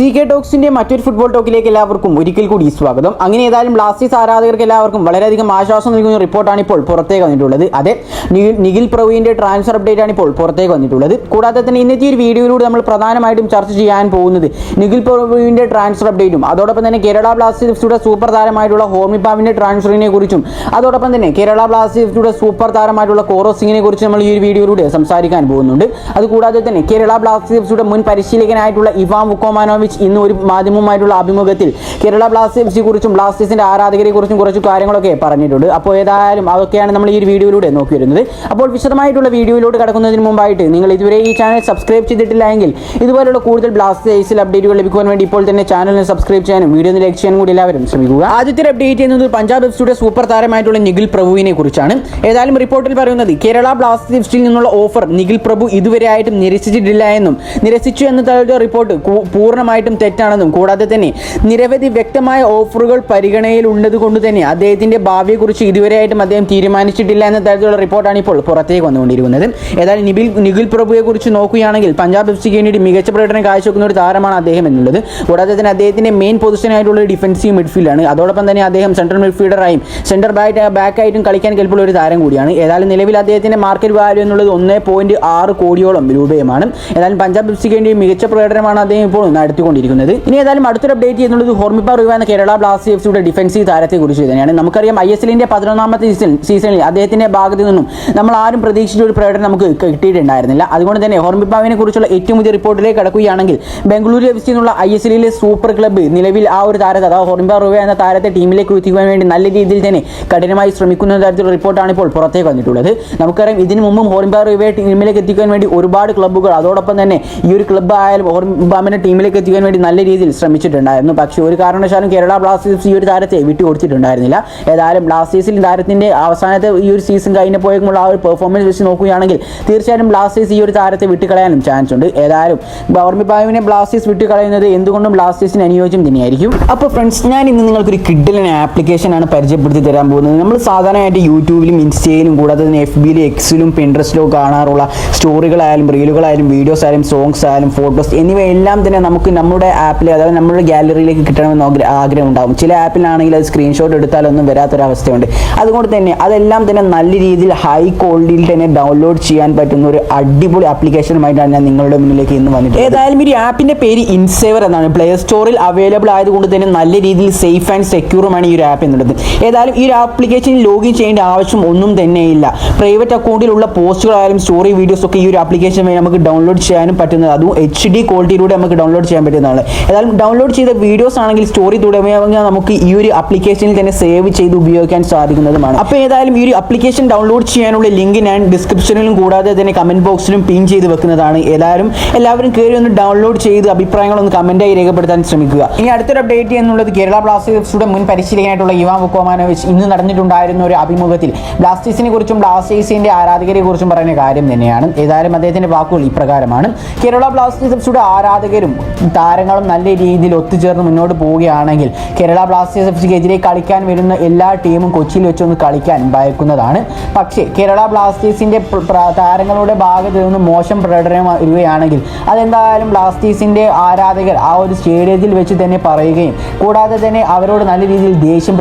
CK ടോക്സിന്റെ മറ്റൊരു football ടോക്കിലേക്ക് എല്ലാവർക്കും ഒരിക്കൽ കൂടി സ്വാഗതം. അങ്ങനെ ഏതായാലും ബ്ലാസ്റ്റേഴ്സ് ആരാധകർക്ക് എല്ലാവർക്കും വളരെയധികം ആശ്വാസം നൽകുന്ന റിപ്പോർട്ടാണ് ഇപ്പോൾ പുറത്തേക്ക് വന്നിട്ടുള്ളത്. അതെ, നിഖിൽ പ്രഭുവിന്റെ ട്രാൻസ്ഫർ അപ്ഡേറ്റ് ആണ് ഇപ്പോൾ പുറത്തേക്ക് വന്നിട്ടുള്ളത്. കൂടാതെ തന്നെ ഇന്നത്തെ ഒരു വീഡിയോയിലൂടെ നമ്മൾ പ്രധാനമായിട്ടും ചർച്ച ചെയ്യാൻ പോകുന്നത് നിഖിൽ പ്രഭുവിന്റെ ട്രാൻസ്ഫർ അപ്ഡേറ്റും അതോടൊപ്പം തന്നെ കേരള ബ്ലാസ്റ്റേഴ്സിന്റെ സൂപ്പർ താരമായിട്ടുള്ള ഹോർമിപ്പാവിന്റെ ട്രാൻസ്ഫറിനെ കുറിച്ചും അതോടൊപ്പം തന്നെ കേരള ബ്ലാസ്റ്റേഴ്സിന്റെ സൂപ്പർ താരമായിട്ടുള്ള കോറോ സിംഗിനെ കുറിച്ച് നമ്മൾ ഈ ഒരു വീഡിയോയിലൂടെ സംസാരിക്കാൻ പോകുന്നുണ്ട്. അതുകൂടാതെ തന്നെ കേരള ബ്ലാസ്റ്റേഴ്സിന്റെ മുൻ പരിശീലകനായിട്ടുള്ള ഇവാൻ വുക്കോമാനോവിച്ച് ഇന്ന് ഒരു മാധ്യമവുമായിട്ടുള്ള അഭിമുഖത്തിൽ കേരള ബ്ലാസ്റ്റേഴ്സിനെ കുറിച്ചും ബ്ലാസ്റ്റേഴ്സിന്റെ ആരാധകരെ കുറിച്ചും കുറച്ച് കാര്യങ്ങളൊക്കെ പറഞ്ഞിട്ടുണ്ട്. അപ്പോൾ ഏതായാലും അതൊക്കെയാണ് നമ്മൾ ഈ ഒരു വീഡിയോയിലൂടെ നോക്കി വരുന്നത്. അപ്പോൾ വിശദമായിട്ടുള്ള വീഡിയോയിലൂടെ കടക്കുന്നതിന് മുമ്പായിട്ട് നിങ്ങൾ ഇതുവരെ ഈ ചാനൽ സബ്സ്ക്രൈബ് ചെയ്തിട്ടില്ല എങ്കിൽ ഇതുപോലുള്ള കൂടുതൽ ബ്ലാസ്റ്റേഴ്സിൽ അപ്ഡേറ്റുകൾ ലഭിക്കുവാൻ വേണ്ടി ഇപ്പോൾ തന്നെ ചാനലിനെ സബ്സ്ക്രൈബ് ചെയ്യാനും വീഡിയോ ലൈക്ക് ചെയ്യാനും കൂടി എല്ലാവരും ശ്രമിക്കുക. ആദ്യത്തെ അപ്ഡേറ്റ് ചെയ്യുന്നത് പഞ്ചാബ് എഫ്സിയുടെ സൂപ്പർ താരമായിട്ടുള്ള നിഖിൽ പ്രഭുവിനെ കുറിച്ചാണ്. ഏതായാലും റിപ്പോർട്ടിൽ പറയുന്നത് കേരള ബ്ലാസ്റ്റേഴ്സിൽ നിന്നുള്ള ഓഫർ നിഖിൽ പ്രഭു ഇതുവരെയായിട്ടും നിരസിച്ചിട്ടില്ല എന്നും നിരസിച്ചു എന്ന റിപ്പോർട്ട് പൂർണ്ണമായിട്ടും തെറ്റാണെന്നും കൂടാതെ തന്നെ നിരവധി വ്യക്തമായ ഓഫറുകൾ പരിഗണനയിൽ ഉള്ളത് കൊണ്ട് തന്നെ അദ്ദേഹത്തിന്റെ ഭാവിയെക്കുറിച്ച് ഇതുവരെയായിട്ടും അദ്ദേഹം തീരുമാനിച്ചിട്ടില്ല എന്ന തരത്തിലുള്ള റിപ്പോർട്ടാണ് ഇപ്പോൾ പുറത്തേക്ക് വന്നുകൊണ്ടിരിക്കുന്നത്. ഏതായാലും നിഖിൽ പ്രഭുയെ കുറിച്ച് നോക്കുകയാണെങ്കിൽ പഞ്ചാബ് എഫ് സിക്ക് വേണ്ടി മികച്ച പ്രകടനം കാഴ്ചവെക്കുന്ന ഒരു താരമാണ് അദ്ദേഹം എന്നുള്ളത്. കൂടാതെ തന്നെ അദ്ദേഹത്തിന്റെ മെയിൻ പൊസിഷനായിട്ടുള്ള ഡിഫൻസീവ് മിഡ്ഫീൽഡാണ്. അതോടൊപ്പം തന്നെ അദ്ദേഹം സെൻട്രൽ മിഡ്ഫീൽഡറായും സെൻറ്റർ ബാക്കായിട്ടും കളിക്കാൻ കെൽപ്പുള്ള ഒരു താരം കൂടിയാണ്. ഏതായാലും നിലവിൽ അദ്ദേഹത്തിന്റെ മാർക്കറ്റ് വാല്യൂ എന്നുള്ളത് 1.6 കോടിയോളം രൂപയുമാണ്. ഏതായാലും പഞ്ചാബ് എഫ് സിക്ക് വേണ്ടി മികച്ച പ്രകടനമാണ് അദ്ദേഹം ഇപ്പോൾ നടത്തിക്കൊണ്ടിരിക്കുന്നത്. ഇനി ഏതായാലും അടുത്തൊരു അപ്ഡേറ്റ് ചെയ്യുന്നത് ഹോർമിപ്പ റിവ എന്ന കേരള ബ്ലാസ്റ്റേഴ്സിന്റെ ഡിഫൻസീവ് താരത്തെ കുറിച്ച് തന്നെയാണ്. നമുക്കറിയാം ISLന്റെ 11ാമത്തെ സീസണിൽ അദ്ദേഹത്തിന്റെ ഭാഗത്തു നിന്നും നമ്മൾ ആരും പ്രതീക്ഷിച്ച ഒരു പ്രകടനം നമുക്ക് കിട്ടിയിട്ടുണ്ടായിരുന്നില്ല. അതുകൊണ്ട് തന്നെ ഹോർമിപ്പാവിനെ കുറിച്ചുള്ള ഏറ്റവും പുതിയ റിപ്പോർട്ടിലേക്ക് കടക്കുകയാണെങ്കിൽ ബംഗളൂരു FC എന്നുള്ള ISLയിലെ സൂപ്പർ ക്ലബ്ബ് നിലവിൽ ആ ഒരു താരത്തെ അഥവാ ഹോർമിപ്പ റിവ എന്ന താരത്തെ ടീമിലേക്ക് എത്തിക്കുവാൻ വേണ്ടി നല്ല രീതിയിൽ തന്നെ കഠിനമായി ശ്രമിക്കുന്ന തരത്തിലുള്ള റിപ്പോർട്ടാണ് ഇപ്പോൾ പുറത്തേക്ക് വന്നിട്ടുള്ളത്. നമുക്കറിയാം ഇതിനു മുമ്പും ഹോർമിപ്പ റിവയെ ടീമിലേക്ക് എത്തിക്കാൻ വേണ്ടി ഒരുപാട് ക്ലബ്ബുകൾ അതോടൊപ്പം തന്നെ ഈ ഒരു ക്ലബ്ബ് ആയാലും ഹോർമിപ്പാവിനെ ടീമിലേക്ക് എത്തിക്കാൻ വേണ്ടി നല്ല രീതിയിൽ ശ്രമിച്ചിട്ടുണ്ടായിരുന്നു. പക്ഷേ ഒരു കാരണവശാലും കേരള ബ്ലാസ്റ്റേഴ്സ് ഈ ഒരു താരത്തെ വിട്ടുകൊടുത്തിട്ടുണ്ടായിരുന്നില്ല. ഏതായാലും ബ്ലാസ്റ്റേഴ്സിൽ താരത്തിന്റെ അവസാനത്തെ ഈ ഒരു സീസൺ കഴിഞ്ഞപ്പോഴേക്കുമുള്ള ആ ഒരു പെർഫോമൻസ് വെച്ച് നോക്കുകയാണെങ്കിൽ തീർച്ചയായും ബ്ലാസ്റ്റേഴ്സ് ഈ ഒരു താരത്തെ വിട്ടുകളയാനും ചാൻസ് ഉണ്ട്. ഏതായാലും ഹോർമിപ്പാവിനെ ബ്ലാസ്റ്റേഴ്സ് വിട്ടുകളയുന്നത് എന്തുകൊണ്ടും ബ്ലാസ്റ്റേഴ്സിന് അനുയോജ്യം തന്നെയായിരിക്കും. അപ്പോൾ ഫ്രണ്ട്സ്, ഞാൻ ഇന്ന് നിങ്ങൾക്കൊരു കിഡിലൻ ആപ്ലിക്കേഷനാണ് പരിചയപ്പെടുത്തി തരാൻ പോകുന്നത്. നമ്മൾ സാധാരണയായിട്ട് യൂട്യൂബിലും ഇൻസ്റ്റയിലും കൂടാതെ തന്നെ FBയിലും എക്സിലും പിൻട്രസ്റ്റിലും കാണാറുള്ള സ്റ്റോറികളായാലും റീലുകളായാലും വീഡിയോസ് ആയാലും സോങ്സ് ആയാലും ഫോട്ടോസ് എന്നിവയെല്ലാം തന്നെ നമുക്ക് നമ്മുടെ ആപ്പിൽ അതായത് നമ്മുടെ ഗാലറിയിലേക്ക് കിട്ടണമെന്ന് ആഗ്രഹം ഉണ്ടാകും. ചില ആപ്പിലാണെങ്കിൽ അത് സ്ക്രീൻഷോട്ട് എടുത്താലൊന്നും വരാത്തൊരവസ്ഥയുണ്ട്. അതുകൊണ്ട് തന്നെ അതെല്ലാം തന്നെ നല്ല രീതിയിൽ ഹൈ ക്വാളിറ്റിയിൽ തന്നെ ഡൗൺലോഡ് ചെയ്യാൻ പറ്റുന്ന ഒരു അടിപൊളി ആപ്ലിക്കേഷനുമായിട്ടാണ് ഞാൻ നിങ്ങളുടെ മുന്നിലേക്ക് ഇന്ന് വന്നിട്ട്. ഏതായാലും ഈ ആപ്പിന്റെ പേര് ഇൻസേവർ എന്നാണ്. പ്ലേ സ്റ്റോറിൽ അവൈലബിൾ ആയതുകൊണ്ട് തന്നെ നല്ല രീതിയിൽ സേഫ് ആൻഡ് സെക്യൂറുമാണ് ഈ ഒരു ആപ്പ് എന്നുള്ളത്. ഏതായാലും ഈ ഒരു ആപ്ലിക്കേഷനിൽ ലോഗിൻ ചെയ്യേണ്ട ആവശ്യം ഒന്നും തന്നെയില്ല. പ്രൈവറ്റ് അക്കൗണ്ടിലുള്ള പോസ്റ്റുകളായാലും സ്റ്റോറി വീഡിയോസ് ഒക്കെ ഈ ഒരു ആപ്ലിക്കേഷൻ വഴി നമുക്ക് ഡൗൺലോഡ് ചെയ്യാനും പറ്റുന്നത്. അതും HD ക്വാളിറ്റിയിലൂടെ നമുക്ക് ഡൗൺലോഡ് ചെയ്യാൻ പറ്റുന്നതാണ്. ഏതായാലും ഡൗൺലോഡ് ചെയ്ത വീഡിയോസ് ആണെങ്കിൽ സ്റ്റോറി തുടങ്ങിയ നമുക്ക് ഈ ഒരു ആപ്ലിക്കേഷനിൽ തന്നെ സേവ് ചെയ്ത് ഉപയോഗിക്കാൻ സാധിക്കുന്നതുമാണ്. അപ്പോൾ ഏതായാലും ഈ ഒരു ആപ്ലിക്കേഷൻ ഡൗൺലോഡ് ചെയ്യാനുള്ള ലിങ്ക് ഞാൻ ഡിസ്ക്രിപ്ഷനിലും കൂടാതെ തന്നെ കമന്റ് ബോക്സിലും പിൻ ചെയ്ത് വെക്കുന്നതാണ്. ഏതായാലും എല്ലാവരും കയറി ഒന്ന് ഡൗൺലോഡ് ചെയ്ത് അഭിപ്രായങ്ങളൊന്ന് കമന്റായി രേഖപ്പെടുത്താൻ ശ്രമിക്കുക. ഇനി അടുത്തൊരു അപ്ഡേറ്റ് എന്നുള്ളത് കേരള ബ്ലാസ്റ്റേഴ്സിന്റെ മുൻ പരിശീലകനായിട്ടുള്ള ഇവാൻ വുക്കോമാനോവിച്ച് ഇന്ന് നടന്നിട്ടുണ്ടായിരുന്ന ഒരു അഭിമുഖത്തിൽ ബ്ലാസ്റ്റേഴ്സിനെ കുറിച്ചും ബ്ലാസ്റ്റേഴ്സിന്റെ ആരാധകരെ കുറിച്ചും പറയുന്ന കാര്യം തന്നെയാണ്. ഏതായാലും അദ്ദേഹത്തിന്റെ വാക്കുകൾ ഇപ്രകാരമാണ്: കേരള ബ്ലാസ്റ്റേഴ്സിന്റെ ആരാധകരും താരങ്ങളും നല്ല രീതിയിൽ ഒത്തുചേർന്ന് മുന്നോട്ട് പോവുകയാണെങ്കിൽ കേരള ബ്ലാസ്റ്റേഴ്സ് എഫ്സിക്കെതിരെ കളിക്കാൻ വരുന്ന എല്ലാ ടീമും കൊച്ചിയിൽ വെച്ചൊന്ന് കളിക്കാൻ ഭയക്കുന്നതാണ്. പക്ഷേ കേരള ബ്ലാസ്റ്റേഴ്സിന്റെ താരങ്ങളുടെ ഭാഗത്ത് നിന്ന് മോശം പ്രകടനം വരികയാണെങ്കിൽ അതെന്തായാലും ബ്ലാസ്റ്റേഴ്സിന്റെ ആരാധകർ ആ ഒരു സ്റ്റേഡിയത്തിൽ വെച്ച് തന്നെ പറയുകയും കൂടാതെ തന്നെ അവരോട് നല്ല രീതിയിൽ ദേഷ്യം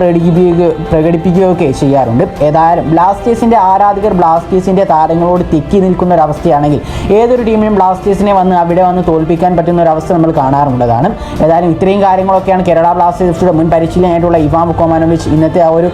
പ്രകടിപ്പിക്കുകയൊക്കെ ചെയ്യാറുണ്ട്. ഏതായാലും ബ്ലാസ്റ്റേഴ്സിന്റെ ആരാധകർ ബ്ലാസ്റ്റേഴ്സിന്റെ താരങ്ങളോട് തെറ്റി നിൽക്കുന്ന ഒരു അവസ്ഥയാണെങ്കിൽ ഏതൊരു ടീമിനും ബ്ലാസ്റ്റേഴ്സിനെ അവിടെ വന്ന് തോൽപ്പിക്കാൻ പറ്റുന്ന ഒരു അവസ്ഥ നമ്മൾ കാണാറുള്ളതാണ്. ഏതായാലും ഇത്രയും കാര്യങ്ങളൊക്കെയാണ് കേരള ബ്ലാസ്റ്റേഴ്സിന്റെ മുൻ പരിശീലകനായിട്ടുള്ള ഇവാൻ വുക്കോമാനോവിച്ച് ഇന്നത്തെ ആ ഒരു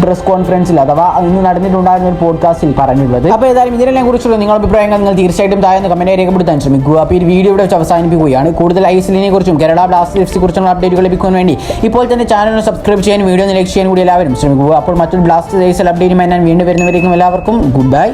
പ്രസ് കോൺഫറൻസിൽ അഥവാ ഇന്ന് നടന്നിട്ടുണ്ടായിരുന്ന ഒരു പോഡ്കാസ്റ്റിൽ പറഞ്ഞിട്ടുള്ളത്. അപ്പോൾ ഏതായാലും ഇതിനെല്ലാം കുറിച്ചുള്ള നിങ്ങളുടെ അഭിപ്രായങ്ങൾ നിങ്ങൾ തീർച്ചയായിട്ടും താഴെ കമന്റ് രേഖപ്പെടുത്താൻ ശ്രമിക്കുക. അപ്പോൾ ഈ വീഡിയോ ഇവിടെ വെച്ച് അവസാനിപ്പിക്കുകയാണ്. കൂടുതൽ ISLനെ കുറിച്ചും കേരള ബ്ലാസ്റ്റേഴ്സിനെ കുറിച്ചുള്ള അപ്ഡേറ്റുകൾ ലഭിക്കാൻ വേണ്ടി ഇപ്പോൾ തന്നെ ചാനൽ സബ്സ്ക്രൈബ് ചെയ്യാനും വീഡിയോ ലൈക്ക് ചെയ്യാനും കൂടി എല്ലാവരും ശ്രമിക്കുക. അപ്പോൾ മറ്റൊരു ബ്ലാസ്റ്റേഴ്സ് ISL അപ്ഡേറ്റുമായി ഞാൻ വീണ്ടും വരുന്നവരേക്കും എല്ലാവർക്കും ഗുഡ് ബൈ.